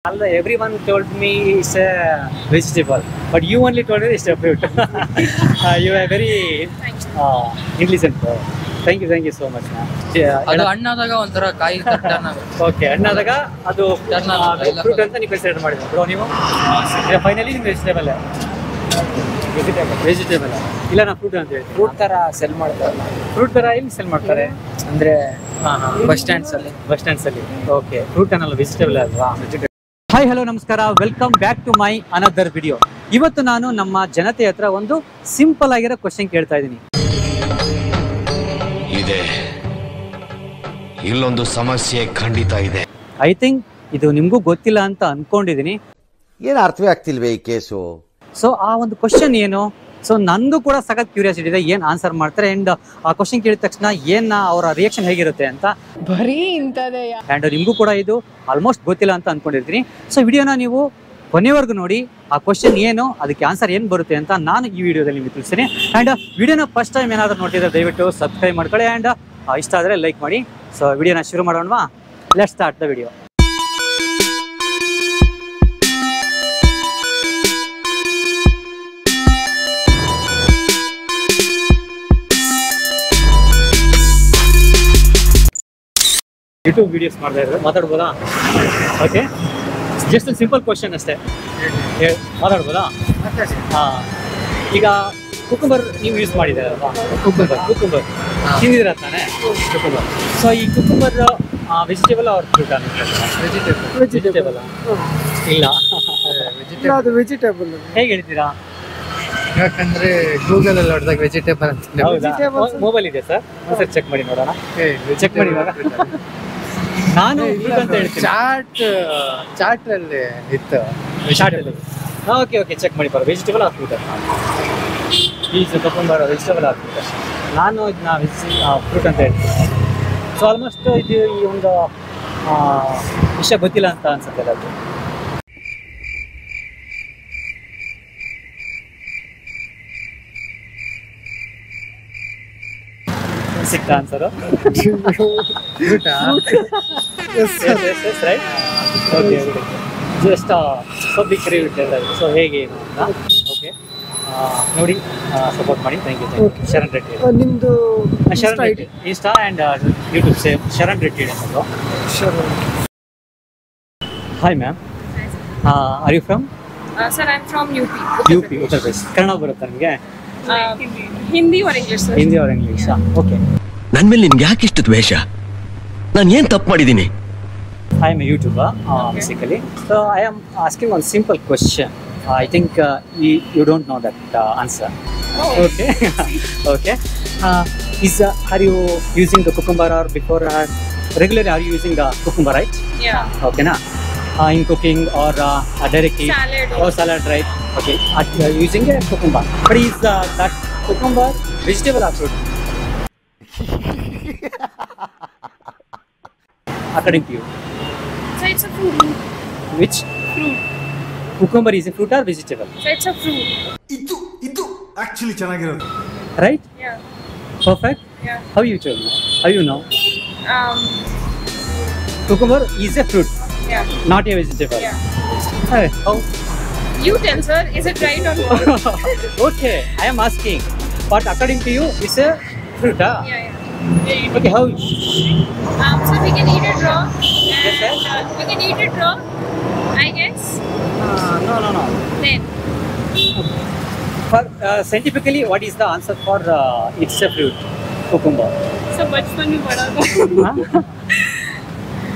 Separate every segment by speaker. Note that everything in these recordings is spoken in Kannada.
Speaker 1: Everyone told me it's a vegetable, but you only told me it's a fruit. You are very intelligent. Thank you so much, ma'am.
Speaker 2: ಅದು ಹಣ್ಣಾದಾಗ ಒಂಥರ ಕಾಯಿ ಟರ್ನ್ ಆಗುತ್ತೆ.
Speaker 1: ಓಕೆ, ಹಣ್ಣಾದಾಗ ಅದು ಫ್ರೂಟ್ ಅಂತ ನೀವು ಕನ್ಸಿಡರ್ ಮಾಡಿದ್ರು ಬ್ರೋ ನೀವು. ಫೈನಲಿ ನಿಮ್ಗೆ ವೆಜಿಟೇಬಲ್ ಇಲ್ಲ, ನಾ ಫ್ರೂಟ್ ಅಂತ ಹೇಳಿ.
Speaker 2: ಫ್ರೂಟ್ ತರ ಸೆಲ್ ಮಾಡ್ತಾರೆ.
Speaker 1: ಫ್ರೂಟ್ ತರ ಇಲ್ಲಿ ಸೆಲ್ ಮಾಡ್ತಾರೆ
Speaker 2: ಅಂದ್ರೆ ಬಸ್ ಸ್ಟ್ಯಾಂಡ್ಸ್ ಅಲ್ಲಿ.
Speaker 1: ಓಕೆ, ಫ್ರೂಟ್ ಅನ್ನಲ್ಲ, ವೆಜಿಟೇಬಲ್ ಅಲ್ವಾ? ಹಾಯ್, ಹಲೋ, ನಮಸ್ಕಾರ, welcome back to my another video. ಇವತ್ತು ನಾನು ನಮ್ಮ ಜನತೆ ಹತ್ರ ಒಂದು ಸಿಂಪಲ್ ಆಗಿರೋ ಕ್ವಶನ್ ಕೇಳ್ತಾ ಇದ್ದೀನಿ.
Speaker 3: ಇಲ್ಲೊಂದು ಸಮಸ್ಯೆ ಖಂಡಿತ ಇದೆ.
Speaker 1: ಐ ಥಿಂಕ್ ಇದು ನಿಮಗೂ ಗೊತ್ತಿಲ್ಲ ಅಂತ ಅನ್ಕೊಂಡಿದ್ದೀನಿ.
Speaker 4: ಏನು ಅರ್ಥವೇ ಆಗ್ತಿಲ್ವೇ ಈ ಕೇಸು?
Speaker 1: ಸೊ ಆ ಒಂದು ಕ್ವಶನ್ ಏನು? ಸೊ ನನಗೂ ಕೂಡ ಸಖತ್ ಕ್ಯೂರಿಯಾಸಿಟಿ ಇದೆ, ಏನು ಆನ್ಸರ್ ಮಾಡ್ತಾರೆ ಆ್ಯಂಡ್ ಆ ಕ್ವಶನ್ ಕೇಳಿದ ತಕ್ಷಣ ಏನು ಅವರ ರಿಯಾಕ್ಷನ್ ಹೇಗಿರುತ್ತೆ ಅಂತ.
Speaker 5: ಬರೀ ಇಂಥದೇ.
Speaker 1: ಆ್ಯಂಡ್ ನಿಮಗೂ ಕೂಡ ಇದು ಆಲ್ಮೋಸ್ಟ್ ಗೊತ್ತಿಲ್ಲ ಅಂತ ಅನ್ಕೊಂಡಿರ್ತೀನಿ. ಸೊ ವಿಡಿಯೋನ ನೀವು ಕೊನೆವರೆಗೂ ನೋಡಿ, ಆ ಕ್ವಶನ್ ಏನು, ಅದಕ್ಕೆ ಆನ್ಸರ್ ಏನು ಬರುತ್ತೆ ಅಂತ ನಾನು ಈ ವಿಡಿಯೋದಲ್ಲಿ ನಿಮಗೆ ತಿಳಿಸ್ತೀನಿ. ಆ್ಯಂಡ್ ವಿಡಿಯೋನ ಫಸ್ಟ್ ಟೈಮ್ ಏನಾದರೂ ನೋಡ್ತಿದ್ರೆ ದಯವಿಟ್ಟು ಸಬ್ಸ್ಕ್ರೈಬ್ ಮಾಡ್ಕೊಳ್ಳಿ ಆ್ಯಂಡ್ ಇಷ್ಟ ಆದರೆ ಲೈಕ್ ಮಾಡಿ. ಸೊ ವಿಡಿಯೋನ ಶುರು ಮಾಡೋಣವಾ? Let's start the video. YouTube videos ಮಾಡ್ತಾ ಇದ್ದಾರೆ, ಮಾತಾಡ್ಬೋದಾ? ಓಕೆ, ಜಸ್ಟ್ ಒಂದು ಸಿಂಪಲ್ ಕ್ವಶನ್ ಅಷ್ಟೇ, ಮಾತಾಡ್ಬೋದಾ? ಹಾಂ, ಈಗ ಕುಕುಂಬರ್ ನೀವು ಯೂಸ್ ಮಾಡಿದ್ದೀರಲ್ವಾ? ಕುಕುಂಬರ್ ತಿಂದಿದ್ದೀರ ತಾನೇ? ಕುಕುಂಬರ್. ಸೊ ಈ ಕುಕುಂಬರ್ ವೆಜಿಟೇಬಲ್ ಅವ್ರ ಫ್ರೂಟ್ ವೆಜಿಟೇಬಲ್ ಇಲ್ಲ,
Speaker 5: ಅದು ವೆಜಿಟೇಬಲ್.
Speaker 1: ಹೇಗೆ ಹೇಳ್ತೀರಾ?
Speaker 2: ಯಾಕಂದ್ರೆ ಗೂಗಲ್ ಅಲ್ಲಿ ಹೊಡೆದಾಗ ವೆಜಿಟೇಬಲ್ ಅಂತ.
Speaker 1: ಹೌದಾ? ಮೊಬೈಲ್ ಇದೆ ಸರ್, ಒಂದ್ಸರಿ ಚೆಕ್ ಮಾಡಿ ನೋಡೋಣ. ಚೆಕ್ ಮಾಡಿ ಇವಾಗ. ನಾನು ಅಂತ ಹೇಳ್ತೀನಿ,
Speaker 2: ಚಾಟ್ ಅಲ್ಲಿ ಇತ್ತು.
Speaker 1: ಓಕೆ, ಚೆಕ್ ಮಾಡಿ ಬರೋ vegetable or fruit. Is cucumber vegetable or fruit. ನಾನು ಇದನ್ನ ಫ್ರೂಟ್ ಅಂತ ಹೇಳ್ತೀನಿ. ಸೊ ಆಲ್ಮೋಸ್ಟ್ ಇದು ಈ ಒಂದು ವಿಷಯ ಗೊತ್ತಿಲ್ಲ ಅಂತ ಅನ್ಸುತ್ತೆ ಎಲ್ಲರಿಗೂ. ಸಿಕ್ತಾ answer? Right. Okay, just public review ಇಟ್ಟಿದ್ದಾರೆ. ಸೊ ಹೇಗೆ ಏನು ಅಂತ ಓಕೆ ನೋಡಿ, ಸಪೋರ್ಟ್ ಮಾಡಿ. Thank you. ಶರಣ್ ರೆಡ್ಡಿ
Speaker 5: ನಿಮ್ಮದು
Speaker 1: Sharan Reddy Insta and YouTube same Sharan Reddy ಅನ್ನೋದು. Hi ma'am, are you from?
Speaker 6: Sir, I'm from UP.
Speaker 1: UP, Uttar Pradesh. Kannada ಬರುತ್ತಾ ನಿಮಗೆ?
Speaker 6: Hindi or English, sir?
Speaker 1: Hindi or English? Okay.
Speaker 3: ನನ್ನ ಮೇಲೆ ನಿನ್ಗೆ ಯಾಕೆ ಇಷ್ಟು ದ್ವೇಷ? ನಾನು ಏನು ತಪ್ಪು ಮಾಡಿದ್ದೀನಿ?
Speaker 1: I am a YouTuber, basically. So I am asking one simple question. I think you don't know that answer.
Speaker 6: Oh.
Speaker 1: Okay. Okay. Are you using the cucumber or before regularly are you using the cucumber, right?
Speaker 6: Yeah.
Speaker 1: Okay, na. In cooking or directly
Speaker 6: Salad.
Speaker 1: or salad, right? Okay. You are using a cucumber. But is that cucumber vegetable or fruit? According to you.
Speaker 6: So it's a fruit.
Speaker 1: Which?
Speaker 6: Fruit.
Speaker 1: Cucumber is a fruit or vegetable?
Speaker 6: So it's a fruit.
Speaker 7: ಇದು ಆಕ್ಚುಲಿ ಚೆನ್ನಾಗಿರೋದು.
Speaker 1: Right?
Speaker 6: Yeah.
Speaker 1: Perfect?
Speaker 6: Yeah.
Speaker 1: How you tell me? How you know? Cucumber is a fruit,
Speaker 6: Yeah.
Speaker 1: not a vegetable.
Speaker 6: Yeah.
Speaker 1: Hey, how?
Speaker 6: You tell, sir. Is it right or wrong?
Speaker 1: Okay, I am asking. But according to you, it's a fruit, huh?
Speaker 6: Yeah.
Speaker 1: Okay, how?
Speaker 6: So we can eat it raw.
Speaker 1: Yes, sir.
Speaker 6: And, we can eat it raw, I guess.
Speaker 1: No.
Speaker 6: Then.
Speaker 1: For scientifically, what is the answer for it's a fruit, cucumber?
Speaker 6: So bachpan mein bada tha.
Speaker 1: Huh?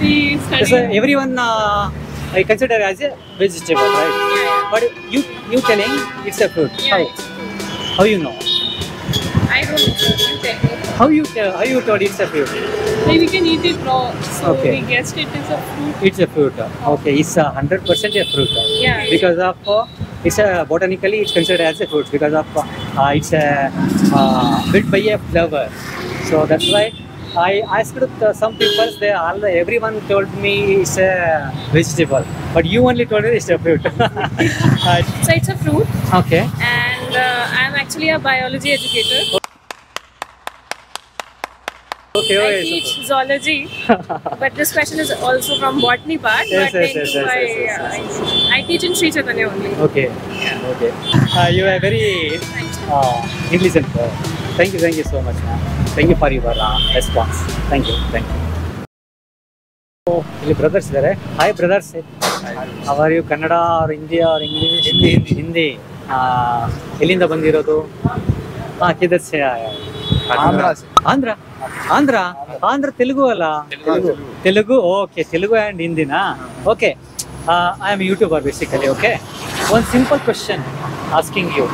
Speaker 6: We
Speaker 1: So
Speaker 6: studied.
Speaker 1: everyone I consider as a vegetable, right?
Speaker 6: Yeah.
Speaker 1: But you telling it's a fruit.
Speaker 6: Yeah.
Speaker 1: How you know?
Speaker 6: I don't know, sir. You tell me.
Speaker 1: How you told it's a fruit?
Speaker 6: Like we can eat it raw. So
Speaker 1: Okay.
Speaker 6: we guessed it is a fruit.
Speaker 1: It's a fruit. Okay, it's 100% a fruit.
Speaker 6: Yeah.
Speaker 1: Because of it's a botanically it's considered as a fruit because of it's a built by a flower. So that's why I asked some people. Everyone told me it's a vegetable, but you only told me it's a fruit.
Speaker 6: So it's a fruit,
Speaker 1: Okay.
Speaker 6: and I'm actually a biology educator.
Speaker 1: Okay,
Speaker 6: I
Speaker 1: okay,
Speaker 6: teach zoology, but this question is also from botany part.
Speaker 1: Yes,
Speaker 6: but
Speaker 1: yes, yes, yes,
Speaker 6: I teach in Sri Chaitanya only.
Speaker 1: Okay. Okay. You are very intelligent. Thank you so much, ma'am. Thank you for your response. Thank you. ಇಲ್ಲಿ ಬ್ರದರ್ಸ್ ಇದ್ದಾರೆ. Hi brothers. Are you Kannada or Hindi or English? Hindi. ಎಲ್ಲಿಂದ ಬಂದಿರೋದು? ಕಿದರ್ ಸೆ ಆಂಧ್ರ ತೆಲುಗು ಅಲ್ಲ? ತೆಲುಗು. ಓಕೆ, ತೆಲುಗು ಆ್ಯಂಡ್ ಹಿಂದಿನಾ? Okay. I am YouTuber basically. Okay, ಒಂದು simple question asking you.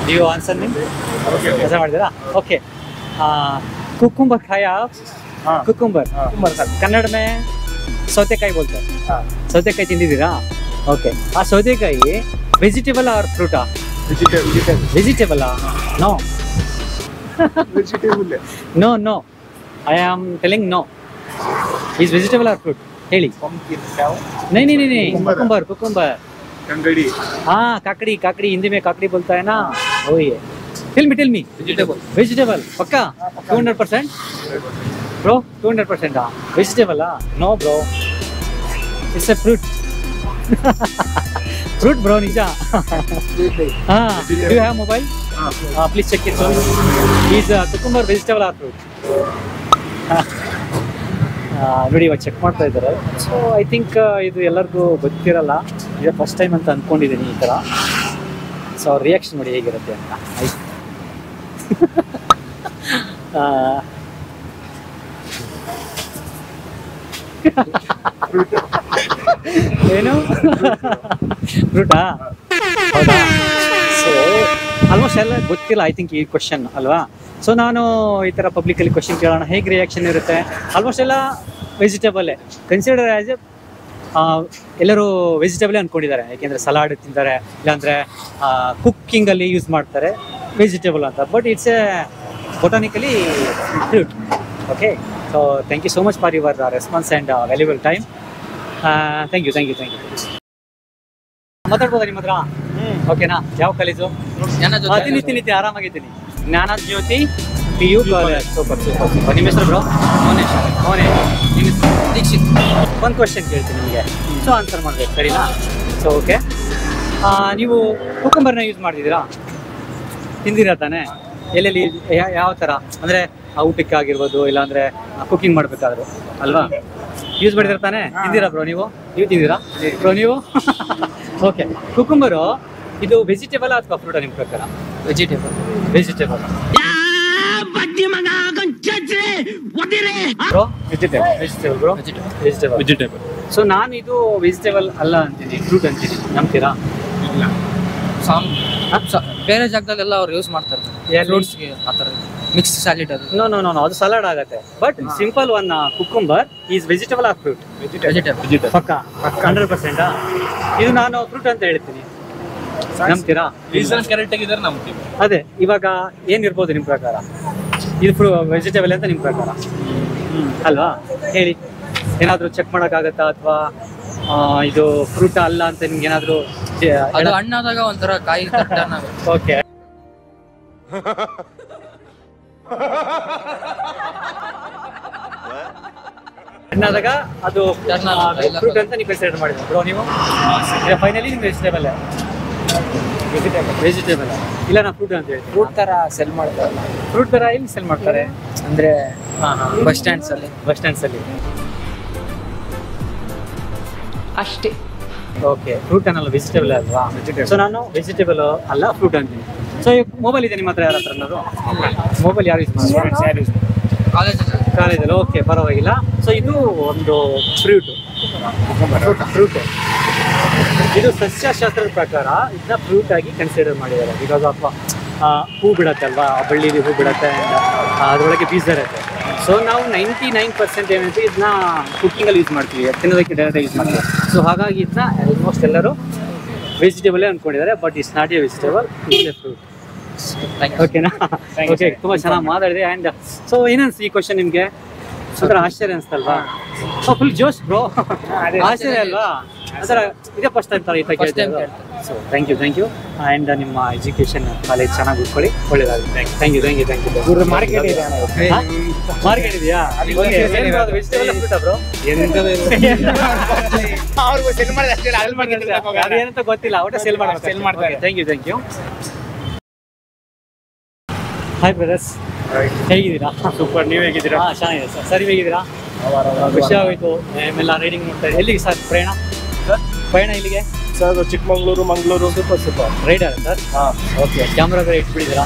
Speaker 1: Do you answer me? ಕೆಲಸ ಮಾಡಿದ್ದೀರಾ? ಓಕೆ. ಕುಕುಂಬರ್ ಖಾಯಾ? ಕುಕುಂಬರ್ ಕನ್ನಡ ಮೇ ಸೌತೆಕಾಯಿ ಬೋಲ್ತಾರೆ. ಸೌತೆಕಾಯಿ ತಿಂದಿದ್ದೀರಾ? ಓಕೆ. ಆ ಸೌತೆಕಾಯಿ ವೆಜಿಟೇಬಲ್ ಆರ್ ಫ್ರೂಟಾ? Vegetable. No no I am telling no. Is vegetable or fruit? ಹೇಳಿ. नहीं नहीं नहीं कुकुम्बर. हाँ, काकड़ी. हिंदी में काकड़ी बोलता है ना, वही है. टेल मी वेजिटेबल पक्का? 200% ब्रो? 200% हाँ vegetable? No bro, it's a fruit. Fruit bro, निजा. हाँ, do you have mobile? Please check it. Is cucumber vegetable or fruit? ನೋಡಿ, ಇವಾಗ ಚೆಕ್ ಮಾಡ್ತಾ ಇದ್ದಾರೆ. ಸೊ ಐ ಥಿಂಕ್ ಇದು ಎಲ್ಲರಿಗೂ ಗೊತ್ತಿರಲ್ಲ. ಇದು ಫಸ್ಟ್ ಟೈಮ್ ಅಂತ ಅಂದ್ಕೊಂಡಿದ್ದೀನಿ ಈ ಥರ. ಸೊ ಅವ್ರ ರಿಯಾಕ್ಷನ್ ನೋಡಿ ಹೇಗಿರುತ್ತೆ ಅಂತ. ಏನು ಫ್ರೂಟಾ? ಹೌದಾ? ಸೊ ಆಲ್ಮೋಸ್ಟ್ ಎಲ್ಲ ಗೊತ್ತಿಲ್ಲ ಐ ಥಿಂಕ್ ಈ ಕ್ವಶನ್ ಅಲ್ವಾ? ಸೊ ನಾನು ಈ ಥರ ಪಬ್ಲಿಕಲ್ಲಿ ಕ್ವಶನ್ ಕೇಳೋಣ, ಹೇಗೆ ರಿಯಾಕ್ಷನ್ ಇರುತ್ತೆ? ಆಲ್ಮೋಸ್ಟ್ ಎಲ್ಲ ವೆಜಿಟೇಬಲೇ ಕನ್ಸಿಡರ್ ಆ್ಯಸ್ ಎ, ಎಲ್ಲರೂ ವೆಜಿಟೇಬಲೇ ಅಂದ್ಕೊಂಡಿದ್ದಾರೆ. ಯಾಕೆಂದರೆ ಸಲಾಡ್ ತಿಂತಾರೆ, ಇಲ್ಲಾಂದರೆ ಕುಕ್ಕಿಂಗಲ್ಲಿ ಯೂಸ್ ಮಾಡ್ತಾರೆ ವೆಜಿಟೇಬಲ್ ಅಂತ. But it's a botanically fruit. Okay. So thank you so much for your response and valuable time. Thank you. ಮಾತಾಡ್ಬೋದಾ ನಿಮ್ಮ ಹತ್ರ? ಓಕೆನಾ? ಯಾವ ಕಾಲೇಜು? ತಿನ್ನಿ ಆರಾಮಾಗಿದ್ದೀನಿ. ಜ್ಞಾನ ಜ್ಯೋತಿ PU ಕಾಲೇಜ್. ಸೂಪರ್. ನಿಮ್ಮ ಹೆಸರು ಬ್ರೋ? ಮೋನೇಶ್. ನಿಮ್ಮ ಹೆಸರು? ದೀಕ್ಷಿತ್. ಒಂದು ಕ್ವಶನ್ ಕೇಳ್ತೀನಿ ನಿಮಗೆ, ಸೊ ಆನ್ಸರ್ ಮಾಡಬೇಕು, ಸರಿನಾ? So okay. ನೀವು ಕುಕುಂಬರ್ನ ಯೂಸ್ ಮಾಡ್ತಿದ್ದೀರಾ? ತಿಂದಿರಾ ತಾನೇ? ಎಲ್ಲೆಲ್ಲಿ ಯಾವ ಥರ ಅಂದರೆ ಊಟಕ್ಕೆ ಆಗಿರ್ಬೋದು, ಇಲ್ಲಾಂದರೆ ಕುಕಿಂಗ್ ಮಾಡಬೇಕಾದ್ರು ಅಲ್ವಾ? ಯೂಸ್ ಮಾಡಿದ್ರೆ ತಾನೇ? ತಿಂದಿರಾ ಬ್ರೋ? ನೀವು ತಿಂದಿರಾ ಬ್ರೋ ನೀವು? ಓಕೆ. ಕುಕುಂಬರು ಇದು ವೆಜಿಟೇಬಲ್ ಅಥವಾ ಫ್ರೂಟಾ ನಿಮ್ಮ ಪ್ರಕಾರ? ವೆಜಿಟೇಬಲ್. Bro vegetable. ಸೊ ನಾನು ಇದು ವೆಜಿಟೇಬಲ್ ಅಲ್ಲ ಅಂತೀನಿ, ಫ್ರೂಟ್ ಅಂತೀನಿ. ನಂಬ್ತೀರಾ? ಇಲ್ಲ.
Speaker 8: ಬೇರೆ ಜಾಗದಲ್ಲೆಲ್ಲ ಅವ್ರು ಯೂಸ್ ಮಾಡ್ತಾರೆ ಫ್ರೂಟ್ಸ್ಗೆ, ಆ ಥರ ಮಿಕ್ಸ್ ಸ್ಯಾಲೆಡ್. ಅದು
Speaker 1: ನೋ ಅದು ಸಲಾಡ್ ಆಗುತ್ತೆ. But simple one, cucumber is vegetable or fruit? Vegetable. ಪಕ್ಕಾ 100%? ಇದು ನಾನು ಫ್ರೂಟ್ ಅಂತ ಹೇಳ್ತೀನಿ. ನಂಬ್ತೀರಾ?
Speaker 8: ಕರೆಕ್ಟ್ ಆಗಿದ್ದಾರೆ, ನಂಬ್ತೀವಿ.
Speaker 1: ಅದೇ, ಇವಾಗ ಏನಿರ್ಬೋದು ನಿಮ್ಮ ಪ್ರಕಾರ? ಇದು ವೆಜಿಟೇಬಲ್ ಅಂತ ನಿಮ್ಮ ಪ್ರಕಾರ ಅಲ್ವಾ? ಹೇಳಿ. ಏನಾದರೂ ಚೆಕ್ ಮಾಡೋಕ್ಕಾಗತ್ತಾ? ಅಥವಾ ಇದು ಫ್ರೂಟ್ ಅಲ್ಲ ಅಂತ ನಿಮ್ಗೆ ಏನಾದರೂ?
Speaker 8: ಅದು ಹಣ್ಣಾದಾಗ ಒಂಥರ ಕಾಯಿ
Speaker 1: ಓಕೆ. ಹಣ್ಣಾದಾಗ ಅದು ಫ್ರೂಟ್ ಅಂತ ನೀವು ಕನ್ಸಿಡರ್ ಮಾಡಿದ್ರು ಬ್ರೋ ನೀವು? ಫೈನಲಿ ನಿಮ್ಮ ವೆಜಿಟೇಬಲ್ ಇಲ್ಲ, ನಾ ಫ್ರೂಟ್ ಅಂತ ಹೇಳಿ.
Speaker 8: ಫ್ರೂಟ್ ಥರ ಸೆಲ್ ಮಾಡ್ತಾರೆ.
Speaker 1: ಫ್ರೂಟ್ ಥರ ಎಲ್ಲಿ ಸೆಲ್ ಮಾಡ್ತಾರೆ?
Speaker 8: ಅಂದರೆ ಬಸ್ ಸ್ಟ್ಯಾಂಡ್ಸಲ್ಲಿ
Speaker 6: ಅಷ್ಟೇ.
Speaker 1: ಓಕೆ. ಫ್ರೂಟ್ ಅನ್ನಲ್ಲ, ವೆಜಿಟೇಬಲ್ ಅಲ್ವಾ? ಸೊ ನಾನು ವೆಜಿಟೇಬಲ್ ಅಲ್ಲ, ಫ್ರೂಟ್ ಅಂತೀನಿ. ಸೊ ಈಗ ಮೊಬೈಲ್ ಇದೆ ನಿಮ್ಮ ಹತ್ರ? ಯಾರ ಹತ್ರ ಅನ್ನೋದು ಮೊಬೈಲ್ ಯಾರು ಯೂಸ್ ಮಾಡ್ತಾರೆ? ಕಾಲೇಜಲ್ಲಿ. ಓಕೆ, ಪರವಾಗಿಲ್ಲ. ಸೊ ಇದು ಒಂದು ಫ್ರೂಟ್. ಇದು ಸಸ್ಯಶಾಸ್ತ್ರದ ಪ್ರಕಾರ ಇದನ್ನ ಫ್ರೂಟ್ ಆಗಿ ಕನ್ಸಿಡರ್ ಮಾಡಿದ್ದಾರೆ. ಬಿಕಾಸ್ ಆಫ್ ಹೂ ಬಿಡತ್ತೆ ಅಲ್ವಾ, ಬಳ್ಳಿಲಿ ಹೂ ಬಿಡತ್ತೆ, ಅದರೊಳಗೆ ಬೀಜ ಇರುತ್ತೆ. ಸೊ ನಾವು 99% ಏನಂತ ಇದನ್ನ ಕುಕ್ಕಿಂಗಲ್ಲಿ ಯೂಸ್ ಮಾಡ್ತೀವಿ, ತಿನ್ನೋದಕ್ಕೆ ಡೈರೆಕ್ಟಾಗಿ ಯೂಸ್ ಮಾಡ್ತೀವಿ. ಸೊ ಹಾಗಾಗಿ ಇದನ್ನ ಆಲ್ಮೋಸ್ಟ್ ಎಲ್ಲರೂ ವೆಜಿಟೇಬಲೇ ಅಂದ್ಕೊಂಡಿದ್ದಾರೆ. But it's not a vegetable, it's a fruit. ಓಕೆನಾ? ಓಕೆ, ತುಂಬ ಚೆನ್ನಾಗಿ ಮಾತಾಡಿದೆ. ಆ್ಯಂಡ್ ಸೊ ಏನನ್ಸ್ ಈ ಕ್ವಶನ್ ನಿಮಗೆ? ಒಂಥರ ಆಶ್ಚರ್ಯ ಅನಿಸ್ತಲ್ವಾ? ಫುಲ್ ಜೋಶ್ ಬ್ರೋ. ಆಶ್ಚರ್ಯ ಅಲ್ವಾ? ಅದರ ಇದೇ ಫಸ್ಟ್ ಟೈಮ್ ತರ ಈ ತರ ಕೇಳ್ತಾ ಸೊ ಥ್ಯಾಂಕ್ ಯು ಆ್ಯಂಡ್ ನಿಮ್ಮ ಎಜುಕೇಷನ್ ಕಾಲೇಜ್ ಚೆನ್ನಾಗಿ ಉಟ್ಕೊಳ್ಳಿ, ಒಳ್ಳೇದಾಗುತ್ತೆ. ಥ್ಯಾಂಕ್ ಯು
Speaker 8: ಮಾರ್ಕೆಟ್ ಇದೆ
Speaker 1: ಮಾರ್ಕೆಟ್ ಇದೆಯಾ? ಅದೇನಂತ ಗೊತ್ತಿಲ್ಲ, ಒಟ್ಟು ಸೇಲ್ ಮಾಡ್ತಾರೆ. Thank you. ಹಾಯ್ ಬ್ರದರ್ಸ್, ಹೇಗಿದ್ದೀರಾ?
Speaker 8: ಸೂಪರ್, ನೀವು ಹೇಗಿದ್ದೀರಾ?
Speaker 1: ಚೆನ್ನಾಗಿದೆ ಸರ್. ಸರಿ, ಹೇಗಿದ್ದೀರಾ? ಖುಷಿ ಆಗೋಯ್ತು ನಿಮ್ಮೆಲ್ಲ ರೈಡಿಂಗ್ ನೋಡ್ತಾ ಇದ್ದೀವಿ. ಎಲ್ಲಿಗೆ ಸರ್ ಪ್ರಯಾಣ ಇಲ್ಲಿಗೆ?
Speaker 8: Sir Chikmagalur, Mangaluru.
Speaker 1: Super rider sir. Okay, camera ಬೇರೆ ಇಟ್ಬಿಟ್ಟಿದ್ದೀರಾ,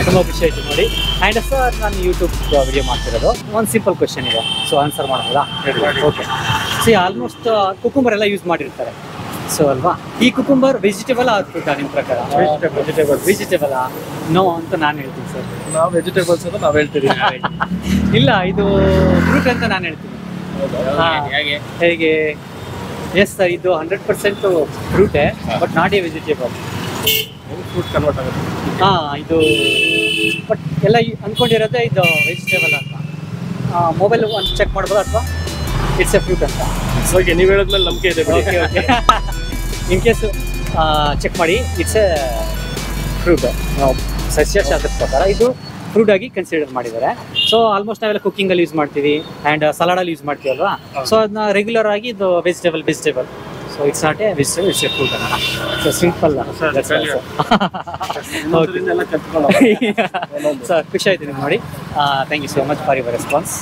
Speaker 1: ತುಂಬ ಖುಷಿ ಆಯಿತು ನೋಡಿ. ಆ್ಯಂಡ್ ಸರ್ ನಾನು ಯೂಟ್ಯೂಬ್ ವಿಡಿಯೋ ಮಾಡ್ತಿರೋದು. ಒಂದು ಸಿಂಪಲ್ ಕ್ವೆಶನ್ ಇದೆ, ಸೊ ಆನ್ಸರ್ ಮಾಡ್ಬೋದಾ? ಓಕೆ. ಸಿ ಆಲ್ಮೋಸ್ಟ್ ಕುಕುಂಬರ್ ಎಲ್ಲ ಯೂಸ್ ಮಾಡಿರ್ತಾರೆ, ಸೊ ಅಲ್ವಾ? ಈ ಕುಕುಂಬರ್ ವೆಜಿಟೇಬಲ್ ಆಗ್ತದಾ ನಿಮ್ಮ ಪ್ರಕಾರ? ವೆಜಿಟೇಬಲಾ? ನೋ ಅಂತ ನಾನು ಹೇಳ್ತೀನಿ ಸರ್.
Speaker 8: ನಾವು ವೆಜಿಟೇಬಲ್ಸ್ ಅಂತ ನಾವು ಹೇಳ್ತೀವಿ.
Speaker 1: ಇಲ್ಲ, ಇದು ಫ್ರೂಟ್ ಅಂತ ನಾನು ಹೇಳ್ತೀನಿ. ಹೇಗೆ? ಎಸ್ ಸರ್, ಇದು 100% ಫ್ರೂಟೇ, but not a vegetable.
Speaker 8: Fruit convert ಆಗುತ್ತೆ.
Speaker 1: ಇದು ಬಟ್ ಎಲ್ಲ ಅಂದ್ಕೊಂಡಿರೋದೇ ಇದು ವೆಜಿಟೇಬಲ್ ಅಂತ. ಮೊಬೈಲ್ ಒಂದು ಚೆಕ್ ಮಾಡ್ಬೋದು ಅಥವಾ ಇಟ್ಸ್ ಎ ಫ್ರೂಟ್ ಅಂತ?
Speaker 8: ಓಕೆ, ನೀವು ಹೇಳಿದ್ಮೇಲೆ ನಂಬಿಕೆ ಇದೆ.
Speaker 1: ಓಕೆ ಇನ್ ಕೇಸ್ ಚೆಕ್ ಮಾಡಿ, ಇಟ್ಸ್ ಎ ಫ್ರೂಟ್. ಸಸ್ಯಶಾಸ್ತ್ರದ ಪ್ರಕಾರ ಇದು ಫ್ರೂಟ್ ಆಗಿ ಕನ್ಸಿಡರ್ ಮಾಡಿದ್ದಾರೆ. ಸೊ ಆಲ್ಮೋಸ್ಟ್ ನಾವೆಲ್ಲ ಕುಕ್ಕಿಂಗಲ್ಲಿ ಯೂಸ್ ಮಾಡ್ತೀವಿ ಆ್ಯಂಡ್ ಸಲಾಡಲ್ಲಿ ಯೂಸ್ ಮಾಡ್ತೀವಲ್ವಾ? ಸೊ ಅದನ್ನ ರೆಗ್ಯುಲರ್ ಆಗಿ ಇದು vegetable. So it's not a vegetable, it's a fruit ಅನ್ನ. So simple sir. ಖುಷಿ ಆಯ್ತು ನಿಮ್ಗೆ ನೋಡಿ. Thank you so much for your response.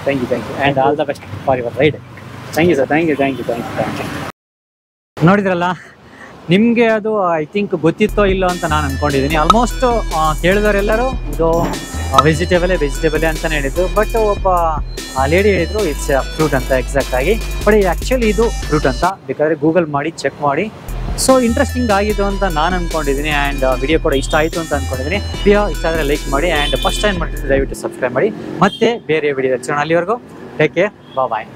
Speaker 1: Thank you and all the best for your ride. Thank you sir. Thank you. ನೋಡಿದ್ರಲ್ಲ, ನಿಮಗೆ ಅದು ಐ ಥಿಂಕ್ ಗೊತ್ತಿತ್ತೋ ಇಲ್ಲೋ ಅಂತ ನಾನು ಅಂದ್ಕೊಂಡಿದ್ದೀನಿ. ಆಲ್ಮೋಸ್ಟ್ ಕೇಳಿದವರೆಲ್ಲರೂ ಇದು ವೆಜಿಟೇಬಲೇ ಅಂತಲೇ ಹೇಳಿದ್ರು. ಬಟ್ ಒಬ್ಬ ಲೇಡಿ ಹೇಳಿದ್ರು ಇಟ್ಸ್ ಫ್ರೂಟ್ ಅಂತ ಎಕ್ಸಾಕ್ಟ್ ಆಗಿ. ಬಟ್ ಆ್ಯಕ್ಚುಲಿ ಇದು ಫ್ರೂಟ್ ಅಂತ. ಬೇಕಾದರೆ ಗೂಗಲ್ ಮಾಡಿ ಚೆಕ್ ಮಾಡಿ. ಸೊ ಇಂಟ್ರೆಸ್ಟಿಂಗ್ ಆಗಿದ್ದು ಅಂತ ನಾನು ಅಂದ್ಕೊಂಡಿದ್ದೀನಿ. ಆ್ಯಂಡ್ ವಿಡಿಯೋ ಕೂಡ ಇಷ್ಟ ಆಯಿತು ಅಂತ ಅಂದ್ಕೊಂಡಿದ್ದೀನಿ. ವಿಡಿಯೋ ಇಷ್ಟ ಆದರೆ ಲೈಕ್ ಮಾಡಿ, ಆ್ಯಂಡ್ ಫಸ್ಟ್ ಟೈಮ್ ಮಾಡ್ತಿದ್ರೆ ದಯವಿಟ್ಟು ಸಬ್ಸ್ಕ್ರೈಬ್ ಮಾಡಿ. ಮತ್ತೆ ಬೇರೆ ವಿಡಿಯೋ ಹಚ್ಚೋಣ. ಅಲ್ಲಿವರೆಗೂ ಟೇಕ್ ಕೇರ್, ಬಾಯ್.